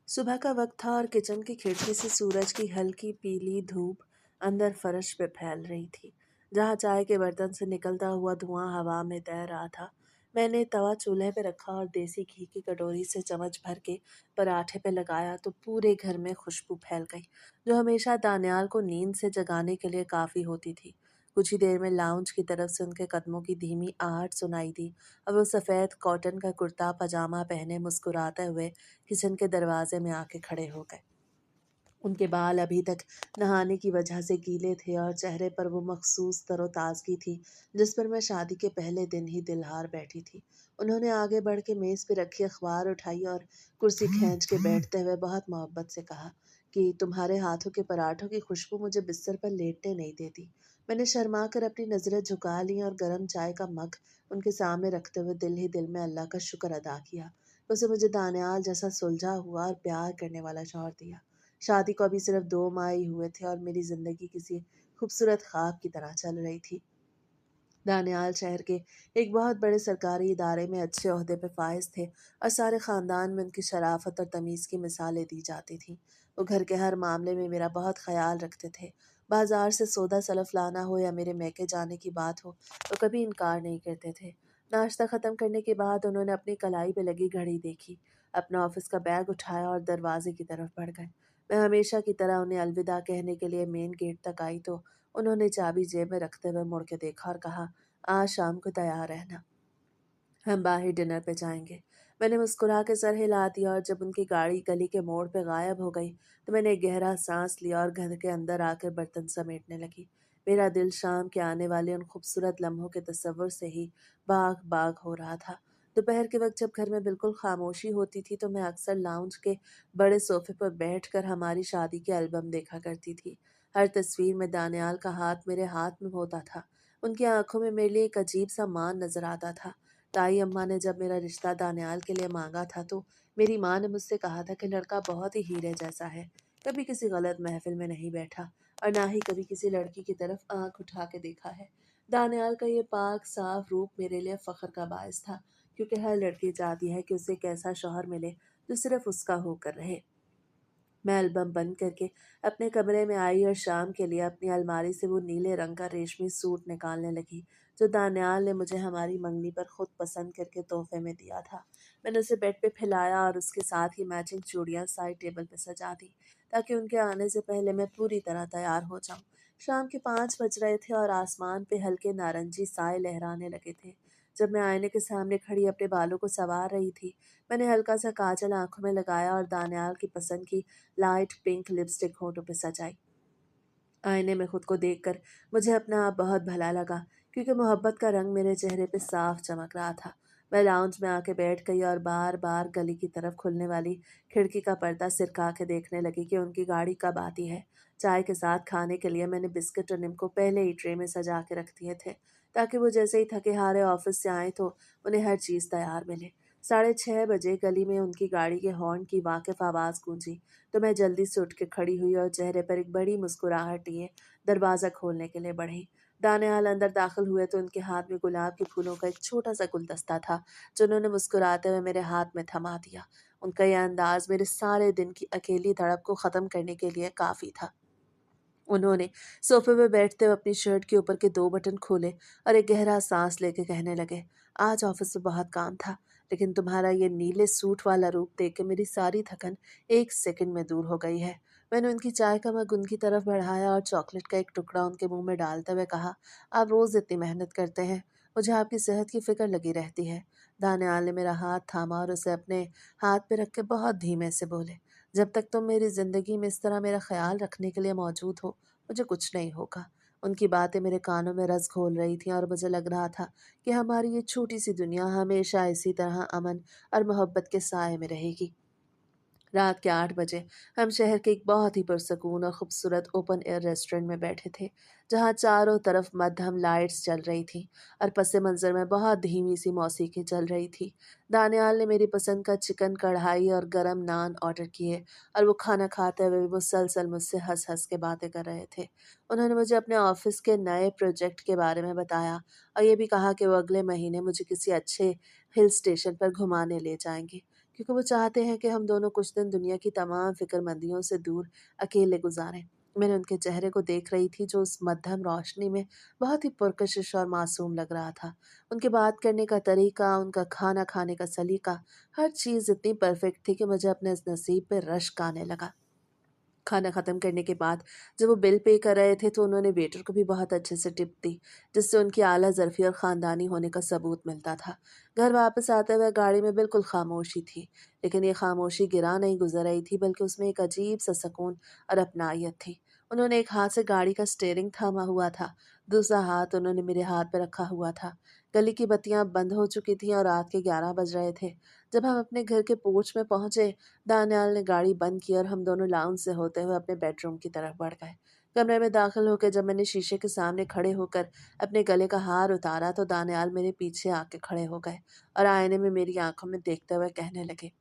सुबह का वक्त था और किचन की खिड़की से सूरज की हल्की पीली धूप अंदर फर्श पे फैल रही थी, जहाँ चाय के बर्तन से निकलता हुआ धुआं हवा में तैर रहा था। मैंने तवा चूल्हे पे रखा और देसी घी की कटोरी से चम्मच भर के पराठे पे लगाया तो पूरे घर में खुशबू फैल गई, जो हमेशा दानियाल को नींद से जगाने के लिए काफ़ी होती थी। कुछ ही देर में लाउंज की तरफ से उनके कदमों की धीमी आहट सुनाई दी और वो सफ़ेद कॉटन का कुर्ता पजामा पहने मुस्कुराते हुए किचन के दरवाजे में आके खड़े हो गए। उनके बाल अभी तक नहाने की वजह से गीले थे और चेहरे पर वो मखसूस तरोताज़गी थी जिस पर मैं शादी के पहले दिन ही दिलहार बैठी थी। उन्होंने आगे बढ़ के मेज़ पे रखी अखबार उठाई और कुर्सी खींच के बैठते हुए बहुत मोहब्बत से कहा कि तुम्हारे हाथों के पराठों की खुशबू मुझे बिस्तर पर लेटने नहीं देती। मैंने शर्मा कर अपनी नज़रें झुका ली और गर्म चाय का मग उनके सामने रखते हुए दिल ही दिल में अल्लाह का शुक्र अदा किया। उसे मुझे दानियाल जैसा सुलझा हुआ और प्यार करने वाला शौहर दिया। शादी को अभी सिर्फ 2 माह ही हुए थे और मेरी ज़िंदगी किसी खूबसूरत ख्वाब की तरह चल रही थी। दानियाल शहर के एक बहुत बड़े सरकारी इदारे में अच्छे ओहदे पे फाइज थे और सारे ख़ानदान में उनकी शराफत और तमीज़ की मिसालें दी जाती थीं। वो घर के हर मामले में मेरा बहुत ख्याल रखते थे। बाजार से सौदा सलफ लाना हो या मेरे मैके जाने की बात हो तो कभी इनकार नहीं करते थे। नाश्ता ख़त्म करने के बाद उन्होंने अपनी कलाई पे लगी घड़ी देखी, अपना ऑफिस का बैग उठाया और दरवाजे की तरफ बढ़ गए। मैं हमेशा की तरह उन्हें अलविदा कहने के लिए मेन गेट तक आई तो उन्होंने चाबी जेब में रखते हुए मुड़ के देखा और कहा, आज शाम को तैयार रहना, हम बाहर डिनर पे जाएंगे। मैंने मुस्कुरा के सर हिला दिया और जब उनकी गाड़ी गली के मोड़ पे गायब हो गई तो मैंने एक गहरा सांस लिया और घर के अंदर आकर बर्तन समेटने लगी। मेरा दिल शाम के आने वाले उन खूबसूरत लम्हों के तस्वुर से ही बाग बाग हो रहा था। दोपहर के वक्त जब घर में बिल्कुल खामोशी होती थी तो मैं अक्सर लाउंज के बड़े सोफे पर बैठकर हमारी शादी के एल्बम देखा करती थी। हर तस्वीर में दानियाल का हाथ मेरे हाथ में होता था। उनकी आंखों में मेरे लिए एक अजीब सा मान नजर आता था। ताई अम्मा ने जब मेरा रिश्ता दानियाल के लिए मांगा था तो मेरी माँ ने मुझसे कहा था कि लड़का बहुत ही हीरे जैसा है, कभी किसी गलत महफिल में नहीं बैठा और ना ही कभी किसी लड़की की तरफ आंख उठा के देखा है। दानियाल का ये पाक साफ रूप मेरे लिए फख्र का बायस था, क्योंकि हर लड़की चाहती है कि उसे एक ऐसा शौहर मिले जो सिर्फ उसका होकर रहे। मैं एल्बम बंद करके अपने कमरे में आई और शाम के लिए अपनी अलमारी से वो नीले रंग का रेशमी सूट निकालने लगी जो दानियाल ने मुझे हमारी मंगनी पर खुद पसंद करके तोहफे में दिया था। मैंने उसे बेड पे फैलाया और उसके साथ ही मैचिंग चूड़ियाँ साइड टेबल पे सजा दी ताकि उनके आने से पहले मैं पूरी तरह तैयार हो जाऊं। शाम के 5 बज रहे थे और आसमान पे हल्के नारंगी साए लहराने लगे थे। जब मैं आईने के सामने खड़ी अपने बालों को संवार रही थी, मैंने हल्का सा काजल आंखों में लगाया और दानियाल की पसंद की लाइट पिंक लिपस्टिक होठों पे सजाई। आईने में खुद को देखकर मुझे अपना आप बहुत भला लगा, क्योंकि मोहब्बत का रंग मेरे चेहरे पे साफ चमक रहा था। मैं लाउंज में आके बैठ गई और बार बार गली की तरफ खुलने वाली खिड़की का पर्दा सिरका के देखने लगी कि उनकी गाड़ी कब आती है। चाय के साथ खाने के लिए मैंने बिस्किट और निम्को पहले ही ट्रे में सजा के रख दिए थे, ताकि वो जैसे ही थके हारे ऑफिस से आए तो उन्हें हर चीज़ तैयार मिले। 6:30 बजे गली में उनकी गाड़ी के हॉर्न की वाकिफ आवाज़ गूंजी तो मैं जल्दी से उठ के खड़ी हुई और चेहरे पर एक बड़ी मुस्कुराहट लिए दरवाज़ा खोलने के लिए बढ़ी। दानियाल अंदर दाखिल हुए तो उनके हाथ में गुलाब के फूलों का एक छोटा सा गुलदस्ता था जो उन्होंने मुस्कुराते हुए मेरे हाथ में थमा दिया। उनका यह अंदाज मेरे सारे दिन की अकेली धड़प को ख़त्म करने के लिए काफ़ी था। उन्होंने सोफे पे बैठते हुए अपनी शर्ट के ऊपर के 2 बटन खोले और एक गहरा सांस लेके कहने लगे, आज ऑफिस में बहुत काम था, लेकिन तुम्हारा ये नीले सूट वाला रूप देख के मेरी सारी थकन 1 सेकंड में दूर हो गई है। मैंने उनकी चाय का मग उनकी तरफ बढ़ाया और चॉकलेट का एक टुकड़ा उनके मुंह में डालते हुए कहा, आप रोज़ इतनी मेहनत करते हैं, मुझे आपकी सेहत की फिक्र लगी रहती है। दानियाल ने मेरा हाथ थामा और उसे अपने हाथ पे रख के बहुत धीमे से बोले, जब तक तुम मेरी ज़िंदगी में इस तरह मेरा ख्याल रखने के लिए मौजूद हो, मुझे कुछ नहीं होगा। उनकी बातें मेरे कानों में रस घोल रही थीं और मुझे लग रहा था कि हमारी ये छोटी सी दुनिया हमेशा इसी तरह अमन और मोहब्बत के साए में रहेगी। रात के 8 बजे हम शहर के एक बहुत ही पुरसकून और खूबसूरत ओपन एयर रेस्टोरेंट में बैठे थे, जहाँ चारों तरफ मद्धम लाइट्स जल रही थी और पसे मंजर में बहुत धीमी सी मौसीकी चल रही थी। दानियाल ने मेरी पसंद का चिकन कढ़ाई और गरम नान ऑर्डर किए और वो खाना खाते हुए भी मुसलसल मुझसे हंस हंस के बातें कर रहे थे। उन्होंने मुझे अपने ऑफिस के नए प्रोजेक्ट के बारे में बताया और ये भी कहा कि वो अगले महीने मुझे किसी अच्छे हिल स्टेशन पर घुमाने ले जाएंगे, क्योंकि वो चाहते हैं कि हम दोनों कुछ दिन दुनिया की तमाम फ़िक्रमंदियों से दूर अकेले गुज़ारें। मैंने उनके चेहरे को देख रही थी जो उस मद्धम रोशनी में बहुत ही पुरकशिश और मासूम लग रहा था। उनके बात करने का तरीका, उनका खाना खाने का सलीका, हर चीज़ इतनी परफ़ेक्ट थी कि मुझे अपने इस नसीब पे रश्क आने लगा। खाना ख़त्म करने के बाद जब वो बिल पे कर रहे थे तो उन्होंने वेटर को भी बहुत अच्छे से टिप दी, जिससे उनकी आला ज़रफ़ी और ख़ानदानी होने का सबूत मिलता था। घर वापस आते हुए गाड़ी में बिल्कुल ख़ामोशी थी, लेकिन ये ख़ामोशी गिरा नहीं गुज़र रही थी, बल्कि उसमें एक अजीब-सा सकून और अपनायत थी। उन्होंने एक हाथ से गाड़ी का स्टीयरिंग थामा हुआ था, दूसरा हाथ उन्होंने मेरे हाथ पे रखा हुआ था। गली की बत्तियाँ बंद हो चुकी थीं और रात के 11 बज रहे थे। जब हम अपने घर के पोर्च में पहुँचे, दानियाल ने गाड़ी बंद की और हम दोनों लाउंज से होते हुए अपने बेडरूम की तरफ बढ़ गए। कमरे में दाखिल होकर जब मैंने शीशे के सामने खड़े होकर अपने गले का हार उतारा तो दानियाल मेरे पीछे आके खड़े हो गए और आईने में मेरी आंखों में देखते हुए कहने लगे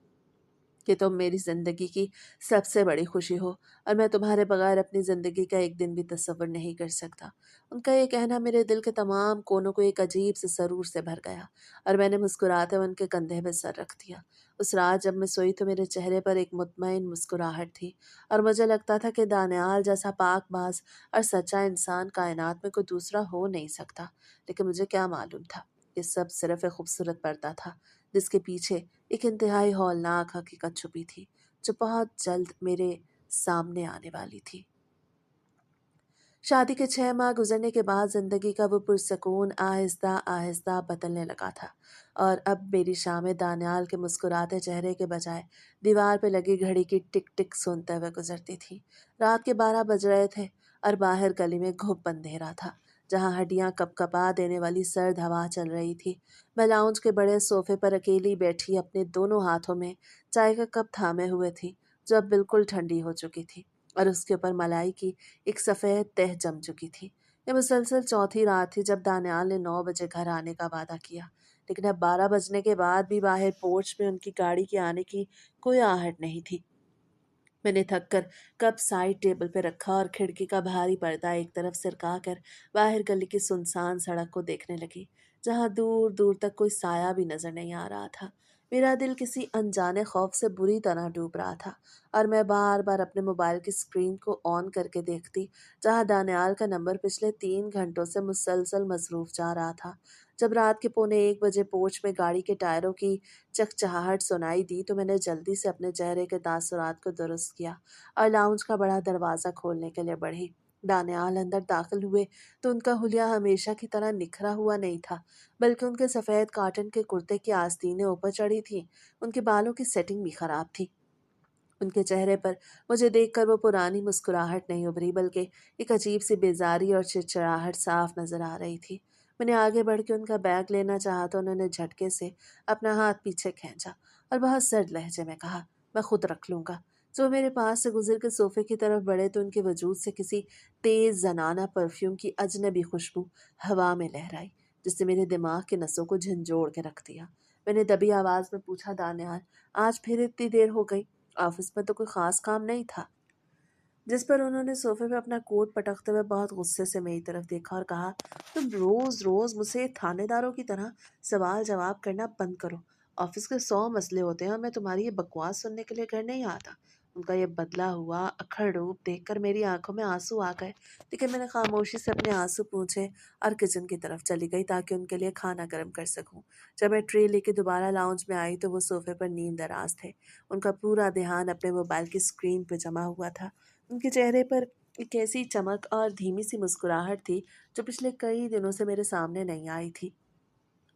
कि तुम मेरी ज़िंदगी की सबसे बड़ी खुशी हो और मैं तुम्हारे बगैर अपनी ज़िंदगी का एक दिन भी तसव्वुर नहीं कर सकता। उनका ये कहना मेरे दिल के तमाम कोनों को एक अजीब से सरूर से भर गया और मैंने मुस्कुराते हुए उनके कंधे पे सर रख दिया। उस रात जब मैं सोई तो मेरे चेहरे पर एक मुतमईन मुस्कुराहट थी और मुझे लगता था कि दानियाल जैसा पाकबाज और सच्चा इंसान कायनात में कोई दूसरा हो नहीं सकता। लेकिन मुझे क्या मालूम था, ये सब सिर्फ एक खूबसूरत पर्दा था, जिसके पीछे एक इंतहाई हौलनाक हकीकत छुपी थी, जो बहुत जल्द मेरे सामने आने वाली थी। शादी के 6 माह गुजरने के बाद जिंदगी का वो पुरसकून आहिस्ता आहिस्ता बदलने लगा था और अब मेरी शामें दानियाल के मुस्कुराते चेहरे के बजाय दीवार पे लगी घड़ी की टिक टिक सुनते हुए गुजरती थी। रात के 12 बज रहे थे और बाहर गली में घुप अंधेरा था, जहाँ हड्डियां कपकपा देने वाली सर्द हवा चल रही थी। मैं लाउंज के बड़े सोफे पर अकेली बैठी अपने दोनों हाथों में चाय का कप थामे हुए थी, जो अब बिल्कुल ठंडी हो चुकी थी और उसके ऊपर मलाई की एक सफ़ेद तह जम चुकी थी। ये मुसलसल चौथी रात थी जब दानियाल ने 9 बजे घर आने का वादा किया, लेकिन अब 12 बजने के बाद भी बाहर पोर्च में उनकी गाड़ी के आने की कोई आहट नहीं थी। मैंने थक कर कप साइड टेबल पर रखा और खिड़की का भारी पर्दा एक तरफ सरका कर बाहर गली की सुनसान सड़क को देखने लगी, जहाँ दूर दूर तक कोई साया भी नजर नहीं आ रहा था। मेरा दिल किसी अनजाने खौफ से बुरी तरह डूब रहा था और मैं बार बार अपने मोबाइल की स्क्रीन को ऑन करके देखती, जहाँ दानियाल का नंबर पिछले 3 घंटों से मुसलसल मसरूफ जा रहा था। जब रात के 1:45 बजे पोर्च में गाड़ी के टायरों की चकचहाहट सुनाई दी तो मैंने जल्दी से अपने चेहरे के तासुरात को दुरुस्त किया और लाउंज का बड़ा दरवाज़ा खोलने के लिए बढ़ी। दानियाल अंदर दाखिल हुए तो उनका हुलिया हमेशा की तरह निखरा हुआ नहीं था, बल्कि उनके सफ़ेद कॉटन के कुर्ते की आस्तीनें ऊपर चढ़ी थीं। उनके बालों की सेटिंग भी खराब थी। उनके चेहरे पर मुझे देखकर वो पुरानी मुस्कुराहट नहीं उभरी, बल्कि एक अजीब सी बेजारी और चिड़चिड़ाहट साफ नजर आ रही थी। मैंने आगे बढ़ के उनका बैग लेना चाहा तो उन्होंने झटके से अपना हाथ पीछे खींचा और बहुत सर्द लहजे में कहा, मैं खुद रख लूंगा। जो वो मेरे पास से गुजर के सोफे की तरफ बढ़े तो उनके वजूद से किसी तेज जनाना परफ्यूम की अजनबी खुशबू हवा में लहराई, जिससे मेरे दिमाग के नसों को झंझोड़ के रख दिया। मैंने दबी आवाज में पूछा, दानियाल आज फिर इतनी देर हो गई? ऑफिस में तो कोई खास काम नहीं था? जिस पर उन्होंने सोफे पे अपना कोट पटकते हुए बहुत गुस्से से मेरी तरफ देखा और कहा, तुम रोज रोज मुझसे थानेदारों की तरह सवाल जवाब करना बंद करो। ऑफिस के 100 मसले होते हैं और मैं तुम्हारी ये बकवास सुनने के लिए घर नहीं आता। उनका ये बदला हुआ अखड़ रूप देखकर मेरी आंखों में आंसू आ गए, लेकिन मैंने खामोशी से अपने आंसू पूंछे और किचन की तरफ चली गई ताकि उनके लिए खाना गर्म कर सकूं। जब मैं ट्रे लेके दोबारा लाउंज में आई तो वो सोफे पर नींद दराज थे। उनका पूरा ध्यान अपने मोबाइल की स्क्रीन पर जमा हुआ था। उनके चेहरे पर एक ऐसी चमक और धीमी सी मुस्कुराहट थी जो पिछले कई दिनों से मेरे सामने नहीं आई थी।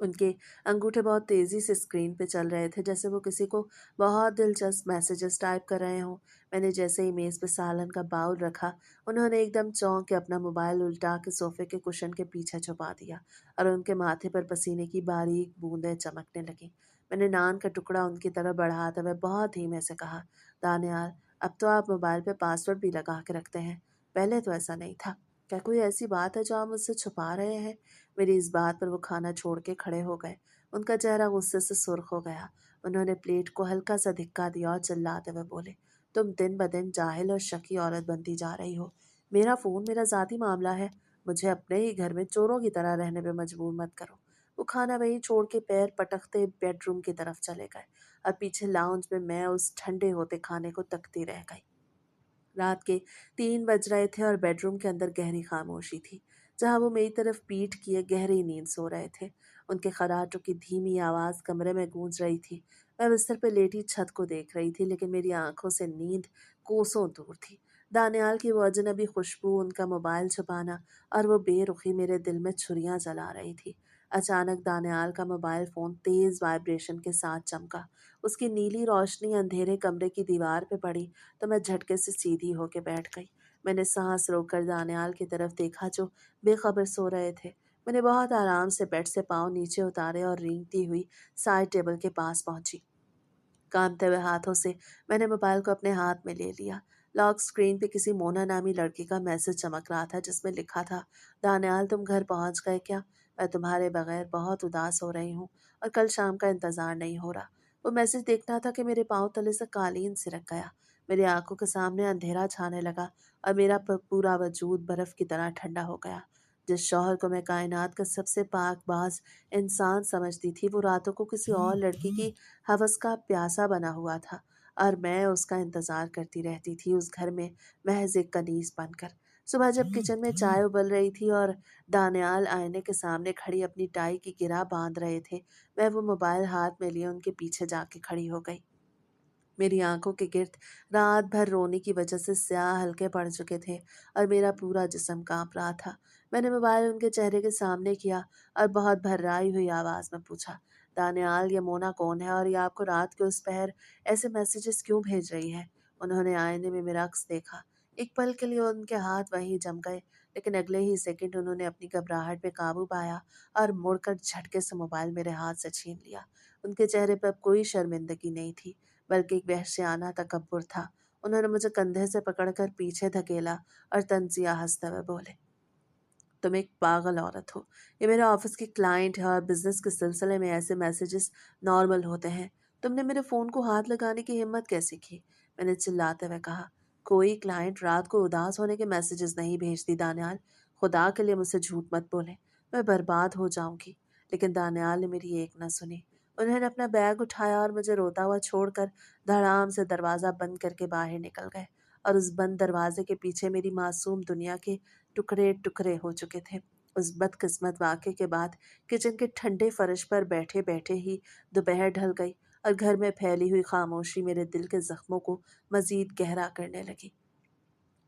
उनके अंगूठे बहुत तेज़ी से स्क्रीन पे चल रहे थे, जैसे वो किसी को बहुत दिलचस्प मैसेजेस टाइप कर रहे हों। मैंने जैसे ही मेज़ पे सालन का बाउल रखा, उन्होंने एकदम चौंक के अपना मोबाइल उल्टा के सोफे के कुशन के पीछे छुपा दिया और उनके माथे पर पसीने की बारीक बूंदें चमकने लगीं। मैंने नान का टुकड़ा उनकी तरफ बढ़ाते हुए बहुत धीमे से कहा, दानियाल अब तो आप मोबाइल पे पासवर्ड भी लगा के रखते हैं, पहले तो ऐसा नहीं था। क्या कोई ऐसी बात है जो आप मुझसे छुपा रहे हैं? मेरी इस बात पर वो खाना छोड़ के खड़े हो गए। उनका चेहरा गुस्से से सुर्ख हो गया। उन्होंने प्लेट को हल्का सा धिक्का दिया और चिल्लाते हुए बोले, तुम दिन ब दिन जाहिल और शकी औरत बनती जा रही हो। मेरा फ़ोन मेरा ज़ाती मामला है। मुझे अपने ही घर में चोरों की तरह रहने पे मजबूर मत करो। वो खाना वहीं छोड़ के पैर पटकते बेडरूम की तरफ चले गए और पीछे लाउंज में मैं उस ठंडे होते खाने को तकती रह गई। रात के 3 बज रहे थे और बेडरूम के अंदर गहरी खामोशी थी, जहां वो मेरी तरफ पीठ किए गहरी नींद सो रहे थे। उनके खर्राटों की धीमी आवाज कमरे में गूंज रही थी। मैं बिस्तर पर लेटी छत को देख रही थी, लेकिन मेरी आंखों से नींद कोसों दूर थी। दानियाल की वो अजनबी खुशबू, उनका मोबाइल छुपाना और वो बेरुखी मेरे दिल में छुरियां जला रही थी। अचानक दानियाल का मोबाइल फोन तेज वाइब्रेशन के साथ चमका। उसकी नीली रोशनी अंधेरे कमरे की दीवार पे पड़ी तो मैं झटके से सीधी होकर बैठ गई। मैंने सांस रोककर दानियाल की तरफ देखा जो बेखबर सो रहे थे। मैंने बहुत आराम से बेड से पाँव नीचे उतारे और रेंगती हुई साइड टेबल के पास पहुंची। कांपते हुए हाथों से मैंने मोबाइल को अपने हाथ में ले लिया। लॉक स्क्रीन पे किसी मोना नामी लड़की का मैसेज चमक रहा था, जिसमें लिखा था, दानियाल तुम घर पहुंच गए क्या? मैं तुम्हारे बगैर बहुत उदास हो रही हूँ और कल शाम का इंतजार नहीं हो रहा। वो मैसेज देखना था कि मेरे पाँव तले से कालीन सिरक गया। मेरी आंखों के सामने अंधेरा छाने लगा और मेरा पूरा वजूद बर्फ की तरह ठंडा हो गया। जिस शौहर को मैं कायनात का सबसे पाकबाज इंसान समझती थी, वो रातों को किसी और लड़की की हवस का प्यासा बना हुआ था और मैं उसका इंतजार करती रहती थी उस घर में, महज एक कनीज बनकर। सुबह जब किचन में चाय उबल रही थी और दानियाल आईने के सामने खड़ी अपनी टाई की गिरा बांध रहे थे, मैं वो मोबाइल हाथ में लिए उनके पीछे जाके खड़ी हो गई। मेरी आंखों के गिर्द रात भर रोने की वजह से स्याह हल्के पड़ चुके थे और मेरा पूरा जिस्म कांप रहा था। मैंने मोबाइल उनके चेहरे के सामने किया और बहुत भर्राई हुई आवाज में पूछा, दानियाल, ये मोना कौन है और ये आपको रात के उस पहर ऐसे मैसेजेस क्यों भेज रही है? उन्होंने आईने में मेरा अक्स देखा। एक पल के लिए उनके हाथ वहीं जम गए, लेकिन अगले ही सेकंड उन्होंने अपनी घबराहट पे काबू पाया और मुड़कर झटके से मोबाइल मेरे हाथ से छीन लिया। उनके चेहरे पर अब कोई शर्मिंदगी नहीं थी, बल्कि एक वहशियाना तकब्बुर था। उन्होंने मुझे कंधे से पकड़कर पीछे धकेला और तंजिया हंसते हुए बोले, तुम एक पागल औरत हो। ये मेरे ऑफिस की क्लाइंट है और बिजनेस के सिलसिले में ऐसे मैसेजेस नॉर्मल होते हैं। तुमने मेरे फ़ोन को हाथ लगाने की हिम्मत कैसे की? मैंने चिल्लाते हुए कहा, कोई क्लाइंट रात को उदास होने के मैसेजेस नहीं भेजती दानियाल। खुदा के लिए मुझसे झूठ मत बोले, मैं बर्बाद हो जाऊंगी। लेकिन दानियाल ने मेरी एक न सुनी। उन्होंने अपना बैग उठाया और मुझे रोता हुआ छोड़कर धड़ाम से दरवाज़ा बंद करके बाहर निकल गए और उस बंद दरवाजे के पीछे मेरी मासूम दुनिया के टुकड़े टुकड़े हो चुके थे। उस बदकिस्मत वाक़ये के बाद किचन के ठंडे फर्श पर बैठे बैठे ही दोपहर ढल गई और घर में फैली हुई खामोशी मेरे दिल के जख्मों को मजीद गहरा करने लगी।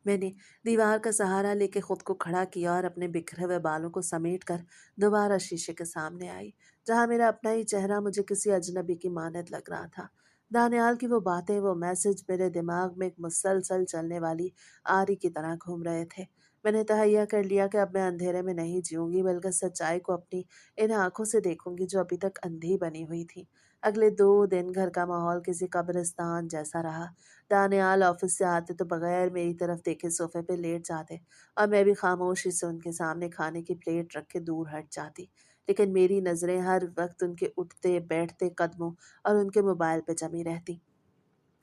मैंने दीवार का सहारा लेके खुद को खड़ा किया और अपने बिखरे हुए बालों को समेट कर दोबारा शीशे के सामने आई, जहां मेरा अपना ही चेहरा मुझे किसी अजनबी की मानद लग रहा था। दानियाल की वो बातें, वो मैसेज मेरे दिमाग में एक मुसलसल चलने वाली आरी की तरह घूम रहे थे। मैंने तहैया कर लिया कि अब मैं अंधेरे में नहीं जीऊंगी, बल्कि सच्चाई को अपनी इन आंखों से देखूंगी जो अभी तक अंधी बनी हुई थी। अगले 2 दिन घर का माहौल किसी कब्रिस्तान जैसा रहा। दानियाल ऑफिस से आते तो बगैर मेरी तरफ देखे सोफे पे लेट जाते और मैं भी खामोशी से उनके सामने खाने की प्लेट रख के दूर हट जाती। लेकिन मेरी नज़रें हर वक्त उनके उठते बैठते कदमों और उनके मोबाइल पे जमी रहती,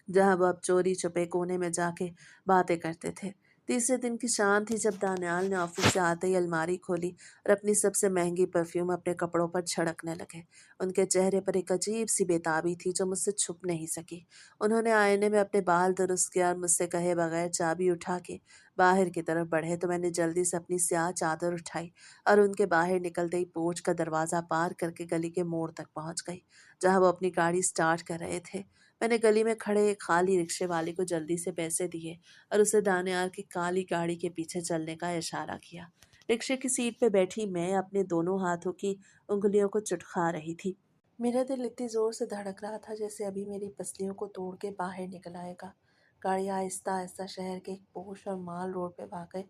जहाँ वो अब चोरी छुपे कोने में जाके बातें करते थे। तीसरे दिन की शाम थी जब दानियाल ने ऑफिस से आते ही अलमारी खोली और अपनी सबसे महंगी परफ्यूम अपने कपड़ों पर छिड़कने लगे। उनके चेहरे पर एक अजीब सी बेताबी थी जो मुझसे छुप नहीं सकी। उन्होंने आईने में अपने बाल दुरुस्त किया और मुझसे कहे बगैर चाबी उठा के बाहर की तरफ बढ़े तो मैंने जल्दी से अपनी स्याह चादर उठाई और उनके बाहर निकलते ही पोर्च का दरवाज़ा पार करके गली के मोड़ तक पहुंच गई, जहाँ वो अपनी गाड़ी स्टार्ट कर रहे थे। मैंने गली में खड़े एक खाली रिक्शे वाले को जल्दी से पैसे दिए और उसे दानियाल की काली गाड़ी के पीछे चलने का इशारा किया। रिक्शे की सीट पे बैठी मैं अपने दोनों हाथों की उंगलियों को चुटका रही थी। मेरा दिल इतनी जोर से धड़क रहा था जैसे अभी मेरी पसलियों को तोड़ के बाहर निकल आएगा। गाड़ी आहिस्ता आहिस्ता शहर के एक पोश और माल रोड पे भागे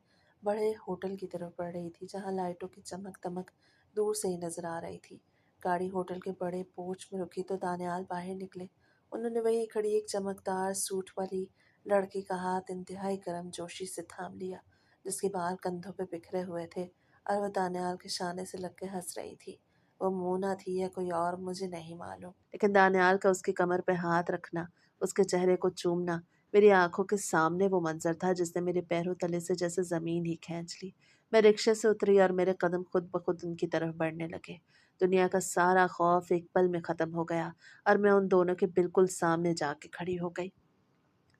बड़े होटल की तरफ बढ़ रही थी, जहाँ लाइटों की चमक दमक दूर से ही नजर आ रही थी। गाड़ी होटल के बड़े पोर्च में रुकी तो दानियाल बाहर निकले। उन्होंने वहीं खड़ी एक चमकदार सूट वाली लड़की का हाथ इंतहाई गर्मजोशी से थाम लिया, जिसके बाल कंधों पे बिखरे हुए थे और वह दानियाल के शाने से लग के हंस रही थी। वो मोना थी या कोई और मुझे नहीं मालूम, लेकिन दानियाल का उसकी कमर पे हाथ रखना, उसके चेहरे को चूमना, मेरी आंखों के सामने वो मंजर था जिसने मेरे पैरों तले से जैसे जमीन ही खींच ली। मैं रिक्शे से उतरी और मेरे कदम खुद ब खुद उनकी तरफ बढ़ने लगे। दुनिया का सारा खौफ एक पल में ख़त्म हो गया और मैं उन दोनों के बिल्कुल सामने जाके खड़ी हो गई।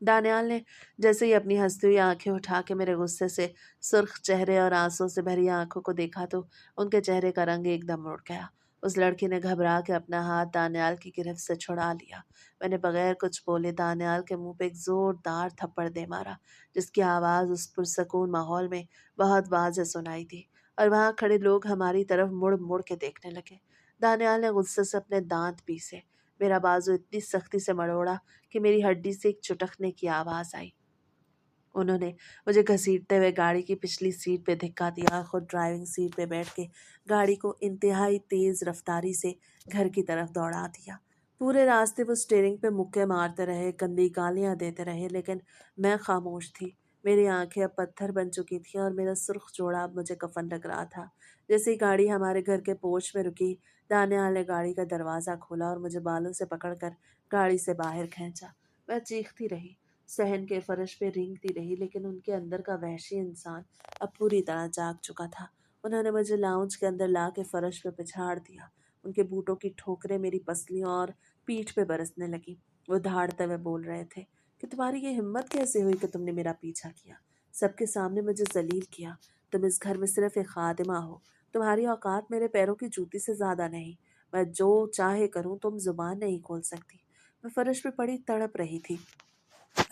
दानियाल ने जैसे ही अपनी हंसती हुई आंखें उठा के मेरे गुस्से से सुर्ख चेहरे और आंसू से भरी आंखों को देखा तो उनके चेहरे का रंग एकदम उड़ गया। उस लड़की ने घबरा के अपना हाथ दानियाल की गिरफ्त से छुड़ा लिया। मैंने बगैर कुछ बोले दानियाल के मुंह पे एक जोरदार थप्पड़ दे मारा, जिसकी आवाज़ उस पुरसकून माहौल में बहुत वाज़ेह सुनाई दी और वहाँ खड़े लोग हमारी तरफ मुड़ मुड़ के देखने लगे। दानियाल ने गुस्से से अपने दांत पीसे, मेरा बाजू इतनी सख्ती से मरोड़ा कि मेरी हड्डी से एक चुटकने की आवाज़ आई। उन्होंने मुझे घसीटते हुए गाड़ी की पिछली सीट पे धिक्का दिया और खुद ड्राइविंग सीट पे बैठ के गाड़ी को इंतहाई तेज़ रफ्तारी से घर की तरफ दौड़ा दिया। पूरे रास्ते वो स्टीयरिंग पे मुक्के मारते रहे, गंदी गालियाँ देते रहे, लेकिन मैं खामोश थी। मेरी आंखें अब पत्थर बन चुकी थीं और मेरा सुर्ख जोड़ा अब मुझे कफन लग रहा था। जैसे ही गाड़ी हमारे घर के पोर्च में रुकी, दानियाल ने गाड़ी का दरवाज़ा खोला और मुझे बालों से पकड़कर गाड़ी से बाहर खींचा। मैं चीखती रही, सहन के फर्श पे रेंगती रही, लेकिन उनके अंदर का वहशी इंसान अब पूरी तरह जाग चुका था। उन्होंने मुझे लाउंज के अंदर ला के फर्श पे पिछाड़ दिया। उनके बूटों की ठोकरें मेरी पसलियों और पीठ पे बरसने लगी। वो दहाड़ते हुए बोल रहे थे कि तुम्हारी ये हिम्मत कैसे हुई कि तुमने मेरा पीछा किया, सबके सामने मुझे जलील किया। तुम इस घर में सिर्फ एक खादिमा हो। तुम्हारी औकात मेरे पैरों की जूती से ज्यादा नहीं। मैं जो चाहे करूं, तुम जुबान नहीं खोल सकती। मैं फर्श पे पड़ी तड़प रही थी,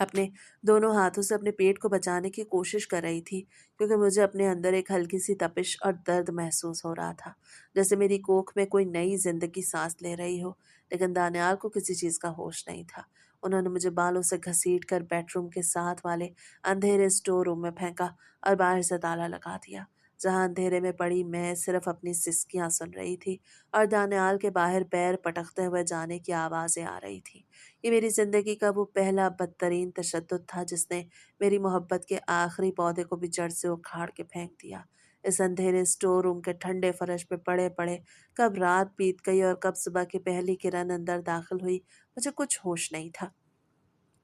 अपने दोनों हाथों से अपने पेट को बचाने की कोशिश कर रही थी, क्योंकि मुझे अपने अंदर एक हल्की सी तपिश और दर्द महसूस हो रहा था, जैसे मेरी कोख में कोई नई जिंदगी सांस ले रही हो। लेकिन दानियाल को किसी चीज़ का होश नहीं था। उन्होंने मुझे बालों से घसीट कर बेडरूम के साथ वाले अंधेरे स्टोर रूम में फेंका और बाहर से ताला लगा दिया, जहां अंधेरे में पड़ी मैं सिर्फ अपनी सिसकियां सुन रही थी और दानियाल के बाहर पैर पटकते हुए जाने की आवाज़ें आ रही थी। ये मेरी ज़िंदगी का वो पहला बदतरीन तशद्दुद था जिसने मेरी मोहब्बत के आखिरी पौधे को भी जड़ से उखाड़ के फेंक दिया। इस अंधेरे स्टोर रूम के ठंडे फर्श पे पड़े पड़े कब रात बीत गई और कब सुबह की पहली किरण अंदर दाखिल हुई, मुझे कुछ होश नहीं था।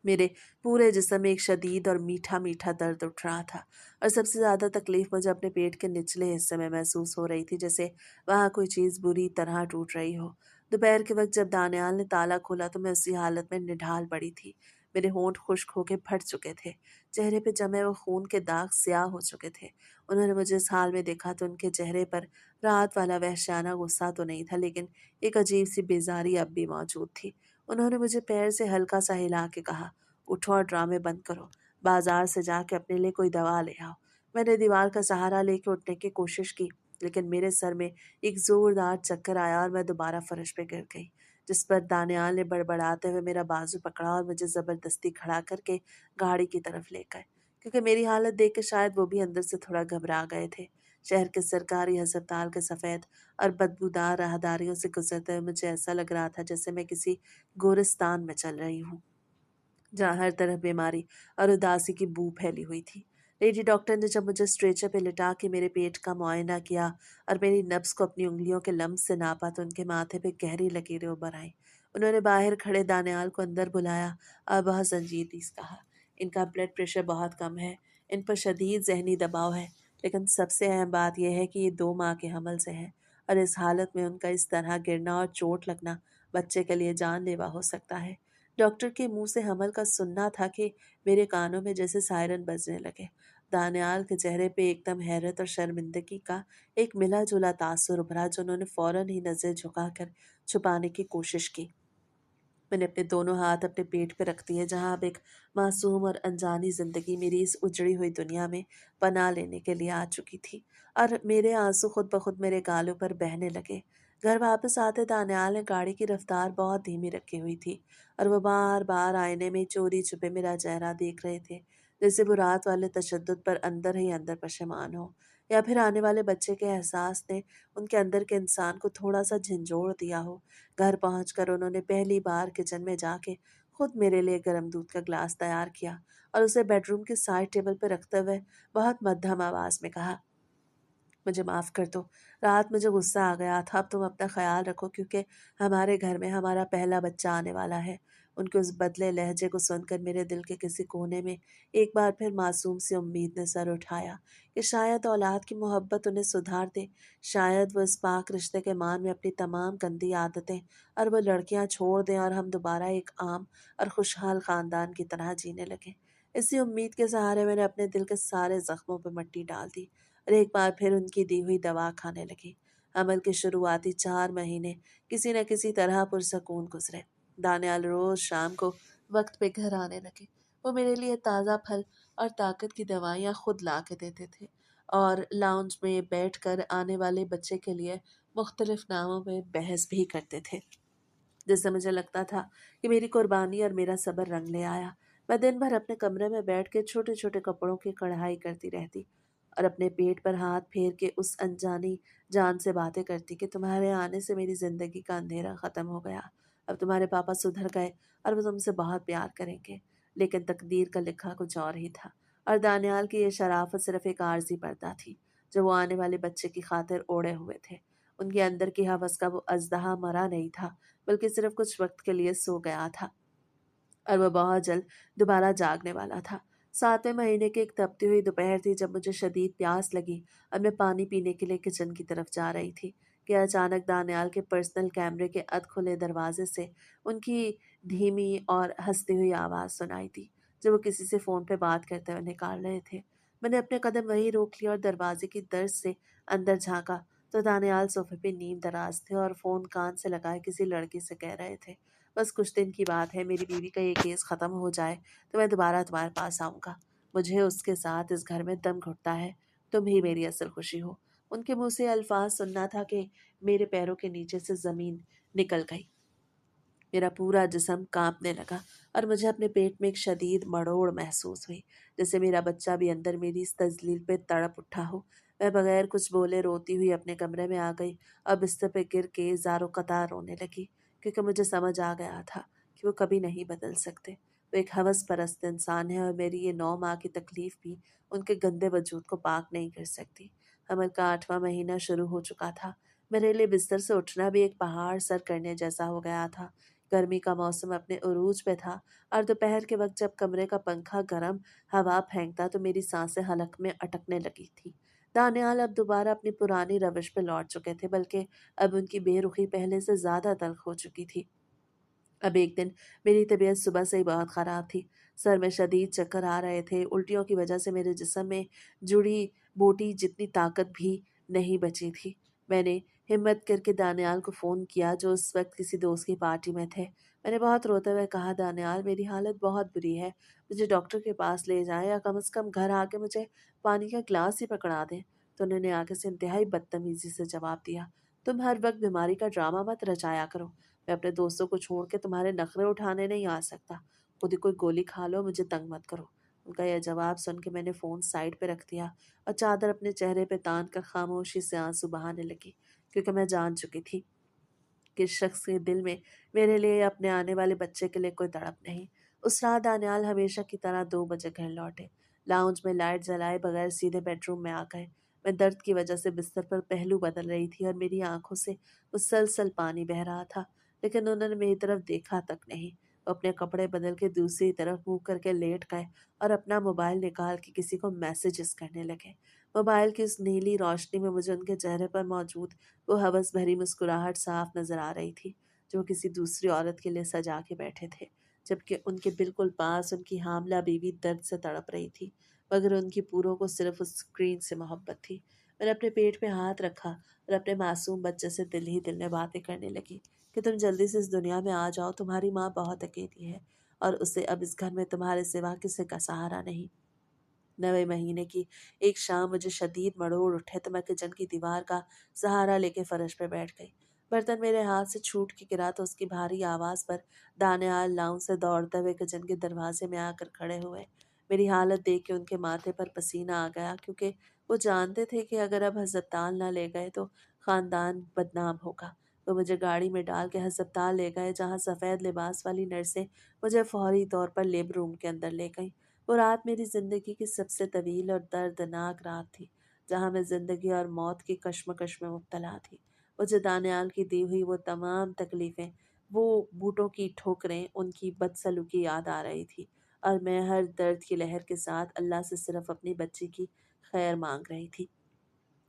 मेरे पूरे जिस्म में एक शदीद और मीठा मीठा दर्द उठ रहा था और सबसे ज़्यादा तकलीफ मुझे अपने पेट के निचले हिस्से में महसूस हो रही थी, जैसे वहाँ कोई चीज़ बुरी तरह टूट रही हो। दोपहर के वक्त जब दानियाल ने ताला खोला तो मैं उसी हालत में निढाल पड़ी थी। मेरे होंठ खुश्क होके फट चुके थे, चेहरे पे जमे हुए खून के दाग स्याह हो चुके थे। उन्होंने मुझे इस हाल में देखा तो उनके चेहरे पर रात वाला वहशियाना गुस्सा तो नहीं था, लेकिन एक अजीब सी बेजारी अब भी मौजूद थी। उन्होंने मुझे पैर से हल्का सा हिला के कहा, उठो और ड्रामे बंद करो, बाजार से जाके अपने लिए कोई दवा ले आओ। मैंने दीवार का सहारा लेके उठने की कोशिश की, लेकिन मेरे सर में एक जोरदार चक्कर आया और मैं दोबारा फर्श पे गिर गई, जिस पर दानियाल ने बड़बड़ाते हुए मेरा बाजू पकड़ा और मुझे जबरदस्ती खड़ा करके गाड़ी की तरफ ले गए, क्योंकि मेरी हालत देख के शायद वो भी अंदर से थोड़ा घबरा गए थे। शहर के सरकारी अस्पताल के सफ़ेद और बदबूदार राहदारियों से गुजरते हुए मुझे ऐसा लग रहा था जैसे मैं किसी गोरिस्तान में चल रही हूँ, जहाँ हर तरफ बीमारी और उदासी की बू फैली हुई थी। लेडी डॉक्टर ने जब मुझे स्ट्रेचर पे लिटा के मेरे पेट का मुआयना किया और मेरी नब्ज को अपनी उंगलियों के लम्ब से नापा तो उनके माथे पे गहरी लकीरें उभर आईं। उन्होंने बाहर खड़े दानियाल को अंदर बुलाया और बहुत संजीदगी से कहा, इनका ब्लड प्रेशर बहुत कम है, इन पर शदीद जहनी दबाव है, लेकिन सबसे अहम बात यह है कि ये 2 माह के हमल से हैं और इस हालत में उनका इस तरह गिरना और चोट लगना बच्चे के लिए जानलेवा हो सकता है। डॉक्टर के मुंह से हमल का सुनना था कि मेरे कानों में जैसे सायरन बजने लगे। दानियाल के चेहरे पे एकदम हैरत और शर्मिंदगी का एक मिला जुला तासुर उभरा, जो उन्होंने फौरन ही नजर झुकाकर छुपाने की कोशिश की। मैंने अपने दोनों हाथ अपने पेट पे रख दिए, जहां अब एक मासूम और अनजानी जिंदगी मेरी इस उजड़ी हुई दुनिया में पनाह लेने के लिए आ चुकी थी, और मेरे आंसू खुद ब खुद मेरे गालों पर बहने लगे। घर वापस आते दानियाल ने गाड़ी की रफ्तार बहुत धीमी रखी हुई थी और वो बार बार आईने में चोरी छुपे मेरा चेहरा देख रहे थे, जैसे वो रात वाले तशद्दुद पर अंदर ही अंदर पशेमान हो, या फिर आने वाले बच्चे के एहसास ने उनके अंदर के इंसान को थोड़ा सा झंझोड़ दिया हो। घर पहुंचकर उन्होंने पहली बार किचन में जाके खुद मेरे लिए गर्म दूध का ग्लास तैयार किया और उसे बेडरूम के साइड टेबल पर रखते हुए बहुत मध्यम आवाज में कहा, मुझे माफ़ कर दो, रात मुझे गुस्सा आ गया था, अब तुम अपना ख्याल रखो, क्योंकि हमारे घर में हमारा पहला बच्चा आने वाला है। उनके उस बदले लहजे को सुनकर मेरे दिल के किसी कोने में एक बार फिर मासूम सी उम्मीद ने सर उठाया कि शायद औलाद की मोहब्बत उन्हें सुधार दे। शायद वो इस पाक रिश्ते के मान में अपनी तमाम गंदी आदतें और वो लड़कियां छोड़ दें और हम दोबारा एक आम और खुशहाल खानदान की तरह जीने लगे। इसी उम्मीद के सहारे मैंने अपने दिल के सारे जख्मों पर मिट्टी डाल दी और एक बार फिर उनकी दी हुई दवा खाने लगी। अमल के शुरुआती 4 महीने किसी न किसी तरह पुरसकून गुजरे। दानियाल रोज शाम को वक्त पे घर आने लगे। वो मेरे लिए ताज़ा फल और ताकत की दवाइयाँ खुद ला के देते थे और लाउंज में बैठकर आने वाले बच्चे के लिए मुख्तलिफ नामों में बहस भी करते थे, जिससे मुझे लगता था कि मेरी कुर्बानी और मेरा सब्र रंग ले आया। मैं दिन भर अपने कमरे में बैठ के छोटे छोटे कपड़ों की कढ़ाई करती रहती और अपने पेट पर हाथ फेर के उस अनजानी जान से बातें करती कि तुम्हारे आने से मेरी जिंदगी का अंधेरा खत्म हो गया। अब तुम्हारे पापा सुधर गए और वो तुमसे बहुत प्यार करेंगे। लेकिन तकदीर का लिखा कुछ और ही था और दानियाल की ये शराफत सिर्फ एक आर्जी पर्दा थी जो वो आने वाले बच्चे की खातिर ओढ़े हुए थे। उनके अंदर की हवस का वो अजदहा मरा नहीं था, बल्कि सिर्फ कुछ वक्त के लिए सो गया था और वह बहुत जल्द दोबारा जागने वाला था। 7वें महीने की एक तपती हुई दोपहर थी जब मुझे शदीद प्यास लगी और मैं पानी पीने के लिए किचन की तरफ जा रही थी कि अचानक दानियाल के पर्सनल कैमरे के अध खुले दरवाजे से उनकी धीमी और हंसती हुई आवाज़ सुनाई दी जब वो किसी से फ़ोन पे बात करते हुए निकाल रहे थे। मैंने अपने कदम वहीं रोक लिए और दरवाजे की दर्ज से अंदर झांका तो दानियाल सोफे पे नींद दराज थे और फ़ोन कान से लगाए किसी लड़की से कह रहे थे, बस कुछ दिन की बात है, मेरी बीवी का ये केस ख़त्म हो जाए तो मैं दोबारा तुम्हारे पास आऊँगा। मुझे उसके साथ इस घर में दम घुटता है। तुम ही मेरी असल खुशी हो। उनके मुँह से अल्फ़ाज़ सुनना था कि मेरे पैरों के नीचे से ज़मीन निकल गई। मेरा पूरा जिस्म कांपने लगा और मुझे अपने पेट में एक शदीद मड़ोड़ महसूस हुई, जैसे मेरा बच्चा भी अंदर मेरी इस तज़लील पे तड़प उठा हो। मैं बगैर कुछ बोले रोती हुई अपने कमरे में आ गई और बिस्तर पे गिर के ज़ारो कतार रोने लगी, क्योंकि मुझे समझ आ गया था कि वो कभी नहीं बदल सकते। वो एक हवस परस्त इंसान है और मेरी ये 9 माह की तकलीफ़ भी उनके गंदे वजूद को पाक नहीं कर सकती। हमल का 8वां महीना शुरू हो चुका था। मेरे लिए बिस्तर से उठना भी एक पहाड़ सर करने जैसा हो गया था। गर्मी का मौसम अपने उरूज पे था और दोपहर के वक्त जब कमरे का पंखा गर्म हवा फेंकता तो मेरी सांसें हलक में अटकने लगी थी। दानियाल अब दोबारा अपनी पुरानी रविश पे लौट चुके थे, बल्कि अब उनकी बेरुखी पहले से ज्यादा तल्ख हो चुकी थी। अब एक दिन मेरी तबीयत सुबह से ही बहुत ख़राब थी। सर में शदीद चक्कर आ रहे थे। उल्टियों की वजह से मेरे जिस्म में जुड़ी बूटी जितनी ताकत भी नहीं बची थी। मैंने हिम्मत करके दानियाल को फ़ोन किया जो उस वक्त किसी दोस्त की पार्टी में थे। मैंने बहुत रोते हुए कहा, दानियाल मेरी हालत बहुत बुरी है, मुझे डॉक्टर के पास ले जाएं या कम से कम घर आके मुझे पानी का गिलास ही पकड़ा दें। तो उन्होंने आगे से इंतहाई बदतमीज़ी से जवाब दिया, तुम हर वक्त बीमारी का ड्रामा मत रचाया करो। मैं अपने दोस्तों को छोड़ के तुम्हारे नखरे उठाने नहीं आ सकता। खुद ही कोई गोली खा लो, मुझे तंग मत करो। उनका यह जवाब सुन के मैंने फ़ोन साइड पे रख दिया और चादर अपने चेहरे पे तान कर खामोशी से आंसू बहाने लगी, क्योंकि मैं जान चुकी थी कि इस शख्स के दिल में मेरे लिए या अपने आने वाले बच्चे के लिए कोई तड़प नहीं। उस रात दानियाल हमेशा की तरह 2 बजे घर लौटे। लाउंज में लाइट जलाए बगैर सीधे बेडरूम में आ गए। मैं दर्द की वजह से बिस्तर पर पहलू बदल रही थी और मेरी आंखों से मुसलसल पानी बह रहा था, लेकिन उन्होंने मेरी तरफ देखा तक नहीं। वो अपने कपड़े बदल के दूसरी तरफ मुंह करके लेट गए और अपना मोबाइल निकाल के किसी को मैसेजेस करने लगे। मोबाइल की उस नीली रोशनी में मुझे उनके चेहरे पर मौजूद वो हवस भरी मुस्कुराहट साफ नजर आ रही थी, जो किसी दूसरी औरत के लिए सजा के बैठे थे, जबकि उनके बिल्कुल पास उनकी हामला बीवी दर्द से तड़प रही थी, मगर उनकी पूरों को सिर्फ उस स्क्रीन से मोहब्बत थी। मैंने अपने पेट पे हाथ रखा और अपने मासूम बच्चे से दिल ही दिल में बातें करने लगी कि तुम जल्दी से इस दुनिया में आ जाओ, तुम्हारी माँ बहुत अकेली है और उसे अब इस घर में तुम्हारे सिवा किसी का सहारा नहीं। 9वें महीने की एक शाम मुझे शदीद मरोड़ उठे तो मैं किचन की दीवार का सहारा लेके फर्श पे बैठ गई। बर्तन मेरे हाथ से छूट के गिरा तो उसकी भारी आवाज़ पर दानियाल लाउं से दौड़ते हुए किचन के दरवाजे में आकर खड़े हुए। मेरी हालत देख के उनके माथे पर पसीना आ गया, क्योंकि वो जानते थे कि अगर अब हस्पताल ना ले गए तो ख़ानदान बदनाम होगा। वो मुझे गाड़ी में डाल के हस्पताल ले गए, जहाँ सफ़ेद लिबास वाली नर्सें मुझे फौरी तौर पर लेबर रूम के अंदर ले गई। वो रात मेरी ज़िंदगी की सबसे तवील और दर्दनाक रात थी, जहाँ मैं ज़िंदगी और मौत की कश्मकश में मुब्तला थी। मुझे दानियाल की दी हुई वो तमाम तकलीफ़ें वो बूटों की ठोकरें, उनकी बदसलूकी याद आ रही थी, और मैं हर दर्द की लहर के साथ अल्लाह से सिर्फ अपनी बच्ची की खैर मांग रही थी।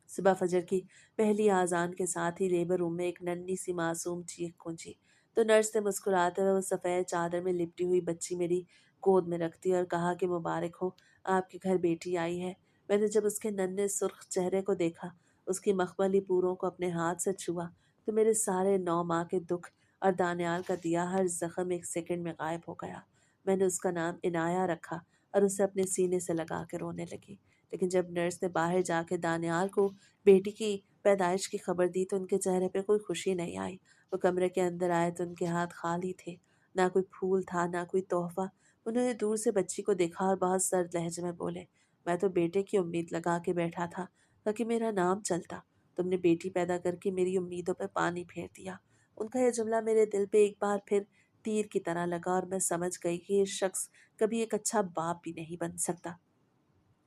सुबह फजर की पहली आज़ान के साथ ही लेबर रूम में एक नन्ही सी मासूम चीख गूंजी, तो नर्स ने मुस्कुराते हुए वो सफ़ेद चादर में लिपटी हुई बच्ची मेरी गोद में रख दी और कहा कि मुबारक हो, आपके घर बेटी आई है। मैंने जब उसके नन्हे सुर्ख चेहरे को देखा, उसकी मखमली पूरों को अपने हाथ से छुआ, तो मेरे सारे 9 माह के दुख और दानियाल का दिया हर जख्म एक सेकंड में गायब हो गया। मैंने उसका नाम इनाया रखा और उसे अपने सीने से लगा के रोने लगी। लेकिन जब नर्स ने बाहर जाके दानियाल को बेटी की पैदाइश की खबर दी तो उनके चेहरे पे कोई खुशी नहीं आई। वो कमरे के अंदर आए तो उनके हाथ खाली थे, ना कोई फूल था, ना कोई तोहफा। उन्होंने दूर से बच्ची को देखा और बहुत सर्द लहजे में बोले, मैं तो बेटे की उम्मीद लगा के बैठा था ताकि मेरा नाम चलता। तुमने बेटी पैदा करके मेरी उम्मीदों पे पानी फेर दिया। उनका यह जुमला मेरे दिल पे एक बार फिर तीर की तरह लगा और मैं समझ गई कि ये शख्स कभी एक अच्छा बाप भी नहीं बन सकता।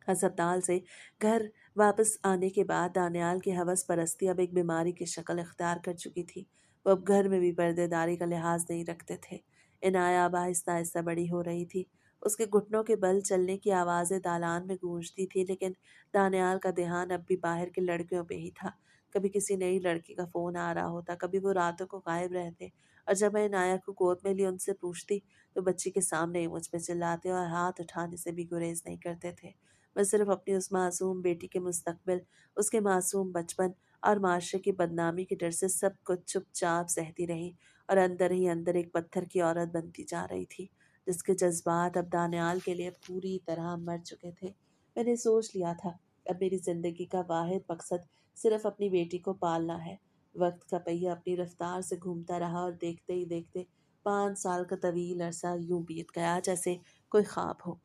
अस्पताल से घर वापस आने के बाद दानियाल की हवस परस्ती अब एक बीमारी की शक्ल इख्तियार कर चुकी थी। वो अब घर में भी पर्देदारी का लिहाज नहीं रखते थे। इनाया अब आहिस्ता आहिस्ता बड़ी हो रही थी। उसके घुटनों के बल चलने की आवाज़ें दालान में गूंजती थी, लेकिन दानियाल का ध्यान अब भी बाहर की लड़कियों पे ही था। कभी किसी नई लड़की का फ़ोन आ रहा होता, कभी वो रातों को गायब रहते, और जब मैं इनाया को गोद में ली उनसे पूछती तो बच्ची के सामने ही मुझ पे चिल्लाते और हाथ उठाने से भी गुरेज नहीं करते थे। मैं सिर्फ अपनी उस मासूम बेटी के मुस्तकबिल, उसके मासूम बचपन और माशरे की बदनामी के डर से सब कुछ चुपचाप सहती रही, और अंदर ही अंदर एक पत्थर की औरत बनती जा रही थी, जिसके जज्बात अब दानियाल के लिए पूरी तरह मर चुके थे। मैंने सोच लिया था, अब मेरी जिंदगी का वाहिद मकसद सिर्फ अपनी बेटी को पालना है। वक्त का पहिया अपनी रफ्तार से घूमता रहा और देखते ही देखते 5 साल का तवील अरसा यूं बीत गया जैसे कोई ख्वाब हो।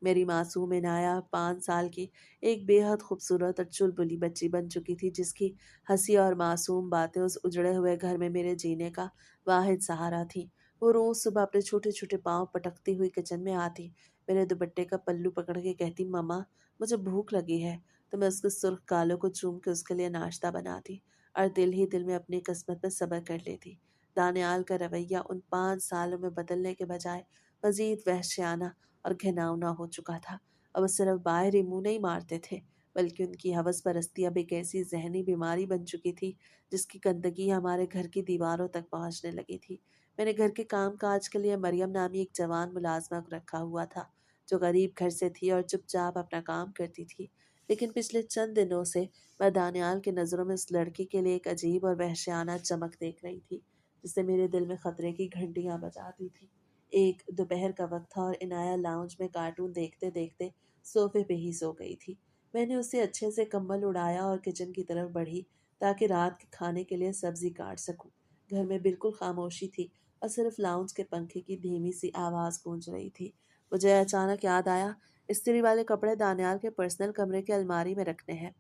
मेरी मासूम इनाया 5 साल की एक बेहद खूबसूरत और चुलबुली बच्ची बन चुकी थी, जिसकी हंसी और मासूम बातें उस उजड़े हुए घर में मेरे जीने का वाहिद सहारा थी। वो रोज सुबह अपने छोटे छोटे पाँव पटकती हुई किचन में आती, मेरे दुपट्टे का पल्लू पकड़ के कहती, मम्मा मुझे भूख लगी है। तो मैं उसके सुर्ख गालों को चूम के उसके लिए नाश्ता बनाती और दिल ही दिल में अपनी किस्मत पर सब्र कर लेती। दानियाल का रवैया उन 5 सालों में बदलने के बजाय मजीद वहशियाना और घिनौना हो चुका था। अब वो सिर्फ बाहरी मुंह नहीं मारते थे, बल्कि उनकी हवस परस्ती अब एक ऐसी जहनी बीमारी बन चुकी थी जिसकी गंदगी हमारे घर की दीवारों तक पहुंचने लगी थी। मैंने घर के काम काज के लिए मरियम नामी एक जवान मुलाजमा को रखा हुआ था, जो गरीब घर से थी और चुपचाप अपना काम करती थी। लेकिन पिछले चंद दिनों से मैं दानियाल की नज़रों में उस लड़की के लिए एक अजीब और वहशियाना चमक देख रही थी, जिससे मेरे दिल में खतरे की घंटियां बजाती थी। एक दोपहर का वक्त था और इनाया लाउंज में कार्टून देखते देखते सोफे पे ही सो गई थी। मैंने उसे अच्छे से कंबल उड़ाया और किचन की तरफ बढ़ी ताकि रात के खाने के लिए सब्जी काट सकूं। घर में बिल्कुल खामोशी थी और सिर्फ लाउंज के पंखे की धीमी सी आवाज़ गूंज रही थी। मुझे अचानक याद आया, इस्त्री वाले कपड़े दानियाल के पर्सनल कमरे के अलमारी में रखने हैं।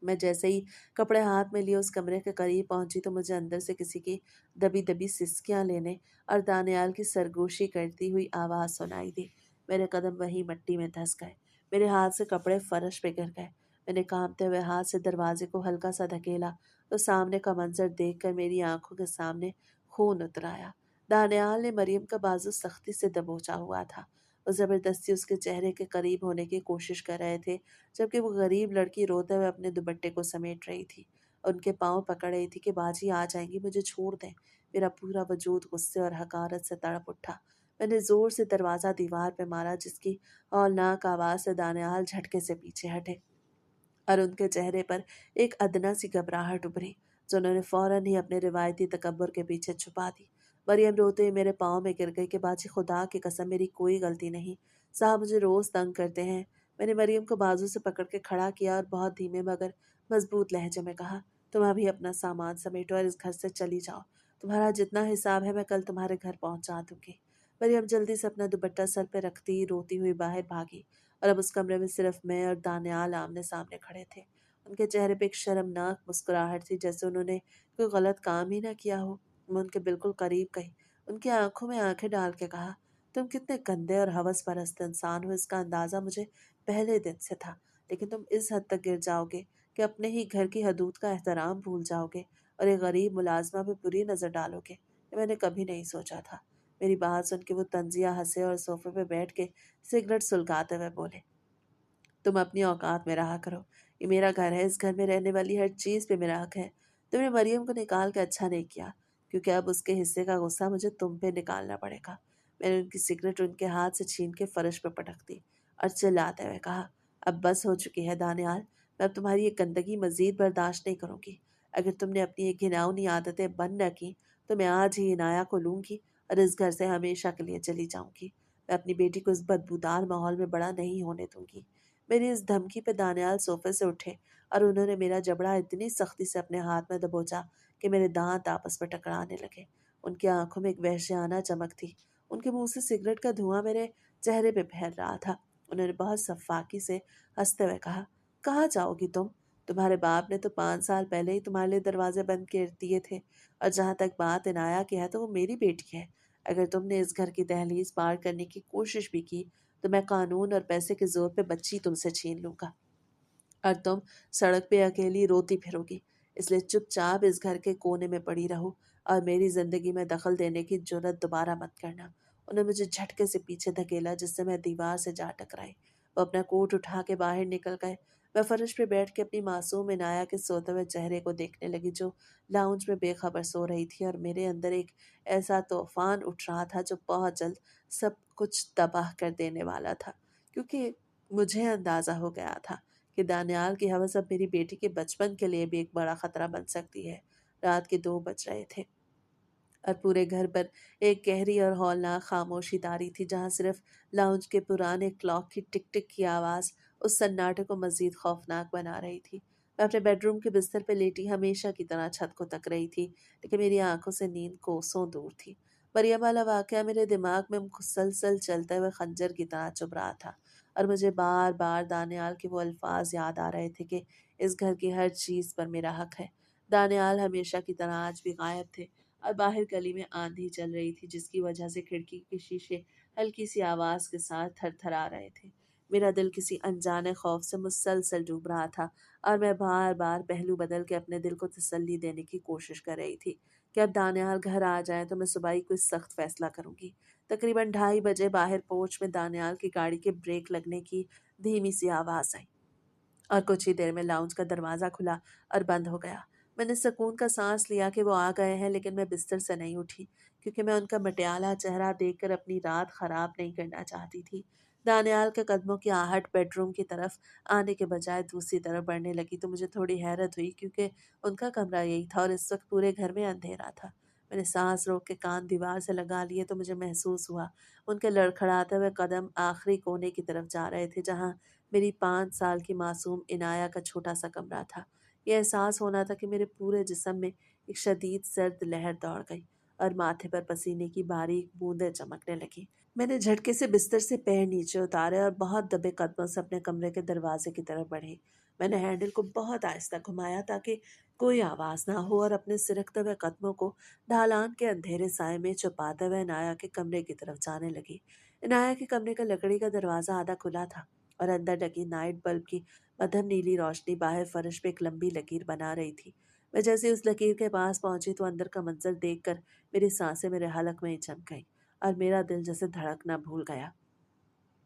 मैं जैसे ही कपड़े हाथ में लिए उस कमरे के करीब पहुंची तो मुझे अंदर से किसी की दबी दबी सिसकियां लेने और दानियाल की सरगोशी करती हुई आवाज़ सुनाई दी। मेरे कदम वहीं मिट्टी में धंस गए, मेरे हाथ से कपड़े फर्श पे गिर गए। मैंने कांपते हुए हाथ से दरवाजे को हल्का सा धकेला तो सामने का मंजर देखकर मेरी आंखों के सामने खून उतर आया। दानियाल ने मरियम का बाजू सख्ती से दबोचा हुआ था। वो जबरदस्ती उसके चेहरे के करीब होने की कोशिश कर रहे थे, जबकि वो गरीब लड़की रोते हुए अपने दुपट्टे को समेट रही थी। उनके पाँव पकड़ रही थी कि बाजी आ जाएंगी, मुझे छोड़ दें। मेरा पूरा वजूद गुस्से और हकारत से तड़प उठा। मैंने जोर से दरवाज़ा दीवार पे मारा, जिसकी हौलनाक आवाज़ से दानियाल झटके से पीछे हटे और उनके चेहरे पर एक अदना सी घबराहट उभरी, जो उन्होंने फौरन ही अपने रिवायती तकब्बुर के पीछे छुपा दी। मरियम रोते हुए मेरे पाँव में गिर गई कि बाजी खुदा की कसम मेरी कोई गलती नहीं, साहब मुझे रोज़ तंग करते हैं। मैंने मरियम को बाजू से पकड़ के खड़ा किया और बहुत धीमे मगर मजबूत लहजे में कहा, तुम अभी अपना सामान समेटो और इस घर से चली जाओ। तुम्हारा जितना हिसाब है मैं कल तुम्हारे घर पहुंचा दूंगी। मरियम जल्दी से अपना दुपट्टा सर पे रखती रोती हुई बाहर भागी, और अब उस कमरे में सिर्फ मैं और दानियाल आमने सामने खड़े थे। उनके चेहरे पे एक शर्मनाक मुस्कुराहट थी, जैसे उन्होंने कोई गलत काम ही ना किया हो। मैं उनके बिल्कुल करीब गई, उनकी आंखों में आंखें डाल के कहा, तुम कितने गंदे और हवस परस्त इंसान हो इसका अंदाज़ा मुझे पहले दिन से था, लेकिन तुम इस हद तक गिर जाओगे कि अपने ही घर की हदूद का एहतराम भूल जाओगे और एक गरीब मुलाजमा पे बुरी नज़र डालोगे। ये मैंने कभी नहीं सोचा था। मेरी बात सुन के वो तंजिया हंसे और सोफे पे बैठ के सिगरेट सुलगाते हुए बोले, तुम अपनी औकात में रहा करो। ये मेरा घर है, इस घर में रहने वाली हर चीज़ पे मेरा हक है। तुमने मरियम को निकाल के अच्छा नहीं किया, क्योंकि अब उसके हिस्से का गुस्सा मुझे तुम पे निकालना पड़ेगा। मैंने उनकी सिगरेट उनके हाथ से छीन के फर्श पे पटक दी और चिल्लाते हुए कहा, अब बस हो चुकी है दानियाल। मैं अब तुम्हारी ये गंदगी मजीद बर्दाश्त नहीं करूंगी। अगर तुमने अपनी ये घिनौनी आदतें बंद न की तो मैं आज ही इनाया को लूंगी और इस घर से हमेशा के लिए चली जाऊंगी। मैं अपनी बेटी को इस बदबूदार माहौल में बड़ा नहीं होने दूंगी। मेरी इस धमकी पे दानियाल सोफे से उठे और उन्होंने मेरा जबड़ा इतनी सख्ती से अपने हाथ में दबोचा कि मेरे दांत आपस में टकराने लगे। उनकी आंखों में एक वहशियाना चमक थी। उनके मुंह से सिगरेट का धुआं मेरे चेहरे पे फैल रहा था। उन्होंने बहुत सफाकी से हंसते हुए कहा, कहाँ जाओगी तुम? तुम्हारे बाप ने तो 5 साल पहले ही तुम्हारे लिए दरवाजे बंद कर दिए थे। और जहाँ तक बात इनाया की है तो वो मेरी बेटी है। अगर तुमने इस घर की दहलीज पार करने की कोशिश भी की तो मैं कानून और पैसे के जोर पे बच्ची तुमसे छीन लूंगा और तुम सड़क पे अकेली रोती फिरोगी। इसलिए चुपचाप इस घर के कोने में पड़ी रहो और मेरी जिंदगी में दखल देने की जुर्रत दोबारा मत करना। उन्हें मुझे झटके से पीछे धकेला जिससे मैं दीवार से जा टकराई। वो अपना कोट उठा के बाहर निकल गए। मैं फर्श पे बैठ के अपनी मासूम इनाया के सोते हुए चेहरे को देखने लगी जो लाउंज में बेखबर सो रही थी और मेरे अंदर एक ऐसा तूफान उठ रहा था जो बहुत जल्द सब कुछ तबाह कर देने वाला था, क्योंकि मुझे अंदाजा हो गया था कि दानियाल की हवस अब मेरी बेटी के बचपन के लिए भी एक बड़ा खतरा बन सकती है। रात के 2 बज रहे थे और पूरे घर पर एक गहरी और हौलनाक खामोशी तारी थी, जहां सिर्फ लाउंज के पुराने क्लॉक की टिक टिक की आवाज़ उस सन्नाटे को मजीद खौफनाक बना रही थी। मैं अपने बेडरूम के बिस्तर पर लेटी हमेशा की तरह छत को तक रही थी, लेकिन मेरी आंखों से नींद कोसों दूर थी। मरियम वाला वाकया मेरे दिमाग में मुसलसल चलते हुए खंजर की तरह चुभ रहा था और मुझे बार बार दानियाल के वो अल्फाज याद आ रहे थे कि इस घर की हर चीज़ पर मेरा हक है। दानियाल हमेशा की तरह आज भी गायब थे और बाहर गली में आंधी चल रही थी, जिसकी वजह से खिड़की के शीशे हल्की सी आवाज के साथ थरथरा रहे थे। मेरा दिल किसी अनजाने खौफ से मुसलसल डूब रहा था और मैं बार बार पहलू बदल के अपने दिल को तसल्ली देने की कोशिश कर रही थी कि अब दानियाल घर आ जाए तो मैं सुबह ही कोई सख्त फैसला करूंगी। तकरीबन 2:30 बजे बाहर पोर्च में दानियाल की गाड़ी के ब्रेक लगने की धीमी सी आवाज आई और कुछ ही देर में लाउंज का दरवाज़ा खुला और बंद हो गया। मैंने सुकून का सांस लिया कि वो आ गए हैं, लेकिन मैं बिस्तर से नहीं उठी, क्योंकि मैं उनका मटियाला चेहरा देखकर अपनी रात खराब नहीं करना चाहती थी। दानियाल के कदमों की आहट बेडरूम की तरफ आने के बजाय दूसरी तरफ बढ़ने लगी तो मुझे थोड़ी हैरत हुई, क्योंकि उनका कमरा यही था और इस वक्त पूरे घर में अंधेरा था। मैंने सांस रोक के कान दीवार से लगा लिए तो मुझे महसूस हुआ उनके लड़खड़ाते हुए कदम आखिरी कोने की तरफ जा रहे थे, जहाँ मेरी 5 साल की मासूम इनाया का छोटा सा कमरा था। ये एहसास होना था कि मेरे पूरे जिस्म में एक शदीद सर्द लहर दौड़ गई और माथे पर पसीने की बारीक बूंदें चमकने लगी। मैंने झटके से बिस्तर से पैर नीचे उतारे और बहुत दबे कदमों से अपने कमरे के दरवाजे की तरफ बढ़ी। मैंने हैंडल को बहुत आहिस्ता घुमाया ताकि कोई आवाज़ ना हो और अपने सिरकते हुए कदमों को ढालान के अंधेरे साए में छुपाते हुए इनाया के कमरे की तरफ जाने लगी। इनाया के कमरे का लकड़ी का दरवाज़ा आधा खुला था और अंदर लगी नाइट बल्ब की मध्यम नीली रोशनी बाहर फर्श पे एक लंबी लकीर बना रही थी। मैं जैसे उस लकीर के पास पहुंची तो अंदर का मंजर देखकर मेरी सांसें मेरे हलक में ही जम गई और मेरा दिल जैसे धड़कना भूल गया।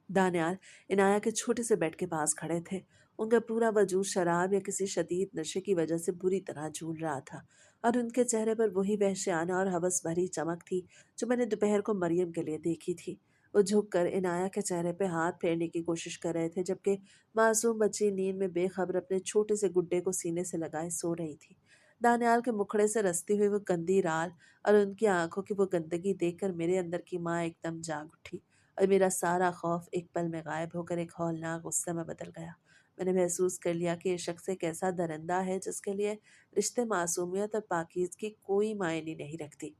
दानियाल इनाया के छोटे से बेड के पास खड़े थे। उनका पूरा वजूद शराब या किसी शदीद नशे की वजह से बुरी तरह झूल रहा था और उनके चेहरे पर वही वहशियाना और हवस भरी चमक थी जो मैंने दोपहर को मरियम के लिए देखी थी। वो झुककर इनाया के चेहरे पे हाथ फेरने की कोशिश कर रहे थे, जबकि मासूम बच्ची नींद में बेखबर अपने छोटे से गुड्डे को सीने से लगाए सो रही थी। दानियाल के मुखड़े से रसती हुई वो गंदी राल और उनकी आंखों की वो गंदगी देखकर मेरे अंदर की माँ एकदम जाग उठी और मेरा सारा खौफ एक पल में गायब होकर एक हौलनाक गुस्से में बदल गया। मैंने महसूस कर लिया कि ये शख्स एक ऐसा दरिंदा है जिसके लिए रिश्ते, मासूमियत और पाकीज़गी कोई मायने नहीं रखती।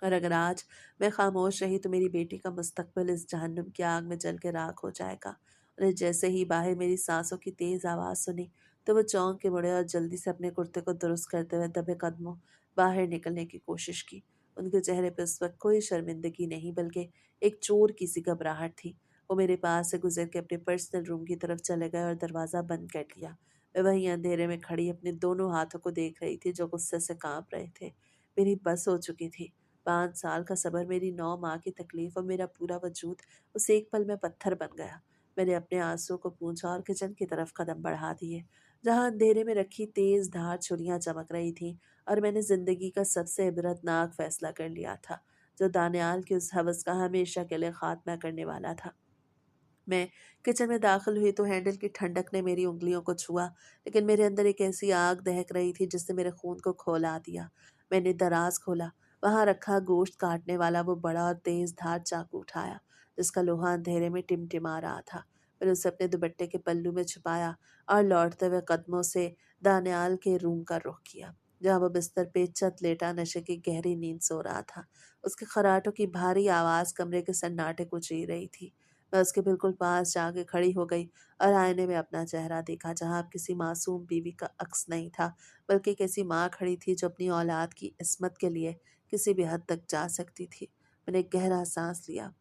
और अगर आज मैं खामोश रही तो मेरी बेटी का मुस्तकबिल इस जहन्नुम की आग में जल के राख हो जाएगा। और जैसे ही बाहर मेरी सांसों की तेज आवाज़ सुनी तो वो चौंक के मुड़े और जल्दी से अपने कुर्ते को दुरुस्त करते हुए दबे कदमों बाहर निकलने की कोशिश की। उनके चेहरे पर उस वक्त कोई शर्मिंदगी नहीं, बल्कि एक चोर की सी घबराहट थी। वो मेरे पास से गुजर के अपने पर्सनल रूम की तरफ चले गए और दरवाज़ा बंद कर लिया। मैं वहीं अंधेरे में खड़ी अपने दोनों हाथों को देख रही थी जो गुस्से से कांप रहे थे। मेरी बस हो चुकी थी। 5 साल का सब्र, मेरी 9 माह की तकलीफ और मेरा पूरा वजूद उस एक पल में पत्थर बन गया। मैंने अपने आंसुओं को पूंछा और किचन की तरफ कदम बढ़ा दिए, जहां अंधेरे में रखी तेज धार छुरियां चमक रही थीं, और मैंने जिंदगी का सबसे इबरतनाक फैसला कर लिया था, जो दानियाल की उस हवस का हमेशा के लिए खात्मा करने वाला था। मैं किचन में दाखिल हुई तो हैंडल की ठंडक ने मेरी उंगलियों को छुआ, लेकिन मेरे अंदर एक ऐसी आग दहक रही थी जिसने मेरे खून को खौला दिया। मैंने दराज खोला, वहां रखा गोश्त काटने वाला वो बड़ा और तेज धार चाकू उठाया, जिसका लोहा अंधेरे में टिमटिमा रहा था। मैंने उसे अपने दुपट्टे के पल्लू में छुपाया और लौटते हुए कदमों से दानियाल के रूम का रुख किया, जहाँ वो बिस्तर पे चत लेटा नशे की गहरी नींद सो रहा था। उसके खराटों की भारी आवाज कमरे के सन्नाटे को चीर रही थी। मैं उसके बिल्कुल पास जाके खड़ी हो गई और आईने में अपना चेहरा देखा, जहाँ अब किसी मासूम बीवी का अक्स नहीं था, बल्कि एक ऐसी माँ खड़ी थी जो अपनी औलाद की इस्मत के लिए किसी भी हद तक जा सकती थी। मैंने एक गहरा सांस लिया,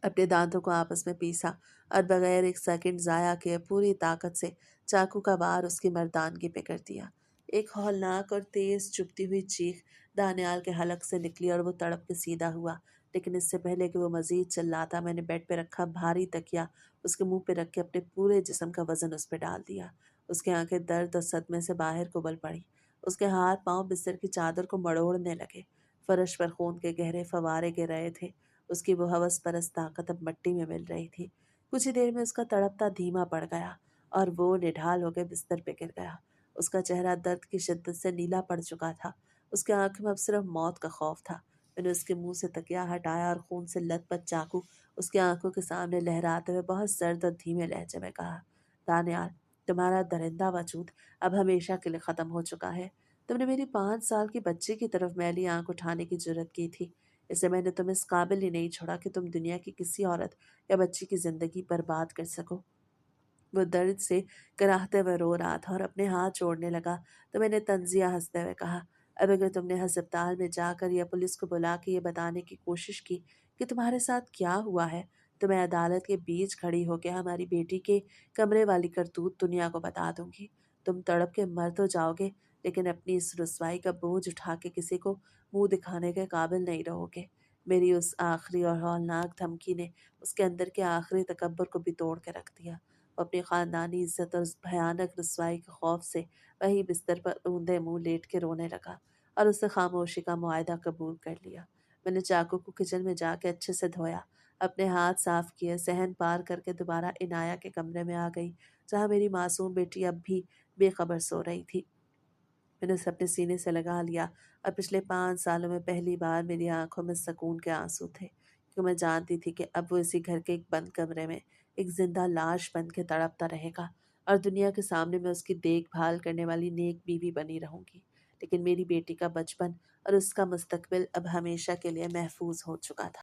अपने दांतों को आपस में पीसा और बगैर एक सेकंड जाया किए पूरी ताकत से चाकू का वार उसकी मर्दानगी पे कर दिया। एक हौलनाक और तेज चुभती हुई चीख दानियाल के हलक से निकली और वो तड़प के सीधा हुआ। लेकिन इससे पहले कि वो मजीद चिल्लाता, मैंने बेड पे रखा भारी तकिया उसके मुंह पे रख के अपने पूरे जिस्म का वजन उस पर डाल दिया। उसकी आंखें दर्द और सदमे से बाहर को उबल पड़ी। उसके हाथ पांव बिस्तर की चादर को मड़ोड़ने लगे। फर्श पर खून के गहरे फवारे गिर रहे थे। उसकी वो हवस परस्त ताकत अब मिट्टी में मिल रही थी। कुछ ही देर में उसका तड़पता धीमा पड़ गया और वो निढाल होकर बिस्तर पे गिर गया। उसका चेहरा दर्द की शिद्दत से नीला पड़ चुका था। उसके आंखों में अब सिर्फ मौत का खौफ था। मैंने उसके मुंह से तकिया हटाया और खून से लथपथ चाकू उसकी आंखों के सामने लहराते हुए बहुत सर्द और धीमे लहजे में कहा, दानियाल, तुम्हारा दरिंदा वजूद अब हमेशा के लिए खत्म हो चुका है। तुमने मेरी 5 साल की बच्ची की तरफ मैली आंख उठाने की जुर्रत की थी। इससे मैंने तुम्हें इस काबिल ही नहीं छोड़ा कि तुम दुनिया की किसी औरत या बच्ची की जिंदगी बर्बाद कर सको। वो दर्द से कराहते हुए रो रहा था और अपने हाथ जोड़ने लगा, तो मैंने तंजिया हंसते हुए कहा, अब अगर तुमने अस्पताल में जाकर या पुलिस को बुला के ये बताने की कोशिश की कि तुम्हारे साथ क्या हुआ है, तो मैं अदालत के बीच खड़ी होकर हमारी बेटी के कमरे वाली करतूत दुनिया को बता दूंगी। तुम तड़प के मर तो जाओगे, लेकिन अपनी इस रुसवाई का बोझ उठा के किसी को मुंह दिखाने के काबिल नहीं रहोगे। मेरी उस आखिरी और हौलनाक धमकी ने उसके अंदर के आखिरी तकब्बर को भी तोड़ के रख दिया। वो अपनी खानदानी इज्जत और उस भयानक रुसवाई के खौफ से वहीं बिस्तर पर ऊंधे मुंह लेट के रोने लगा और उससे खामोशी का मुआहदा कबूल कर लिया। मैंने चाकू को किचन में जाके अच्छे से धोया, अपने हाथ साफ किए, सहन पार करके दोबारा इनाया के कमरे में आ गई, जहाँ मेरी मासूम बेटी अब भी बेखबर सो रही थी। मैंने उसे अपने सीने से लगा लिया और पिछले 5 सालों में पहली बार मेरी आंखों में सुकून के आंसू थे, क्योंकि मैं जानती थी कि अब वो इसी घर के एक बंद कमरे में एक जिंदा लाश बन के तड़पता रहेगा और दुनिया के सामने मैं उसकी देखभाल करने वाली नेक बीवी बनी रहूंगी। लेकिन मेरी बेटी का बचपन और उसका मुस्तकबिल अब हमेशा के लिए महफूज हो चुका था।